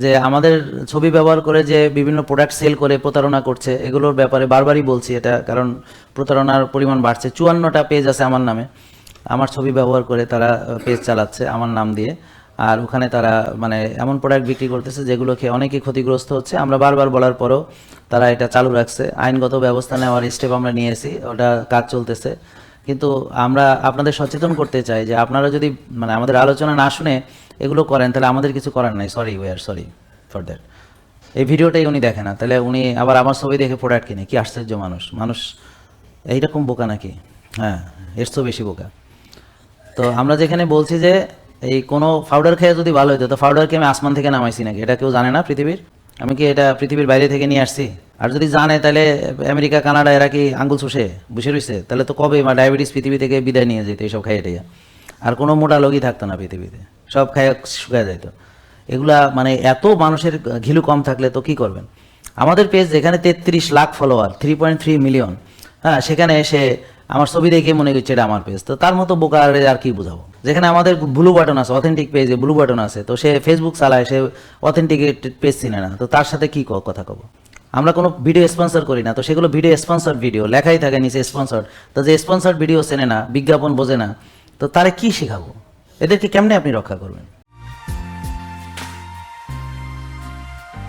যে আমাদের ছবি ব্যবহার করে যে বিভিন্ন প্রোডাক্ট সেল করে প্রতারণা করছে, এগুলোর ব্যাপারে বারবারই বলছি এটা, কারণ প্রতারণার পরিমাণ বাড়ছে। 54টা পেজ আছে আমার নামে, আমার ছবি ব্যবহার করে তারা পেজ চালাচ্ছে আমার নাম দিয়ে, আর ওখানে তারা মানে এমন প্রোডাক্ট বিক্রি করতেছে যেগুলো খেয়ে অনেকেই ক্ষতিগ্রস্ত হচ্ছে। আমরা বারবার বলার পরেও তারা এটা চালু রাখছে। আইনগত ব্যবস্থা নেওয়ার স্টেপ আমরা নিয়েছি, ওটা কাজ চলতেছে। কিন্তু আমরা আপনাদের সচেতন করতে চাই যে আপনারা যদি মানে আমাদের আলোচনা না শুনে এগুলো করেন তাহলে আমাদের কিছু করার নাই। Sorry, we are sorry for that. এই ভিডিওটাই উনি দেখে না, তাহলে উনি আবার আমার ছবি দেখে প্রোডাক্ট কিনে, কি আশ্চর্য মানুষ! মানুষ এইরকম বোকা নাকি? হ্যাঁ, এর চেয়েও বেশি বোকা। তো আমরা যেখানে বলছি যে এই কোনো পাউডার খেয়ে যদি ভালো হতো, তো পাউডারকে আমি আসমান থেকে নামাইছি নাকি? এটা কেউ জানে না পৃথিবীর? আমি কি এটা পৃথিবীর বাইরে থেকে নিয়ে আসছি? আর যদি জানে তাহলে আমেরিকা কানাডা এরা কি আঙ্গুল চুষে বসে রয়েছে? তাহলে তো কবে ডায়াবেটিস পৃথিবী থেকে বিদায় নিয়ে যেত এইসব খাইয়ে টেয়ে। আর কোনো মোটা লোকই থাকতো না পৃথিবীতে, সব খাইয়ে শুকায় যেত। এগুলা মানে এত মানুষের ঘিলু কম থাকলে তো কি করবেন? আমাদের পেজ যেখানে 33 লাখ ফলোয়ার, 3.3 মিলিয়ন, হ্যাঁ, সেখানে এসে আমার ছবি দেখে মনে করছে এটা আমার পেজ। তো তার মতো বোকা আর কি বোঝাবো? যেখানে আমাদের ব্লু বাটন আছে, অথেন্টিক পেজে ব্লু বাটন আছে, তো সে ফেসবুক চালায়, সে অথেন্টিক পেজ চিনে না, তো তার সাথে কি কথা কব? আমরা কোনো ভিডিও স্পন্সর করি না, তো সেগুলো ভিডিও স্পন্সর ভিডিও লেখাই থাকে নিচে স্পন্সর। তো যে স্পন্সর ভিডিও চেনে না, বিজ্ঞাপন বোঝে না, তো তারে কি শেখাবো? এদেরকে কেমনে আপনি রক্ষা করবেন?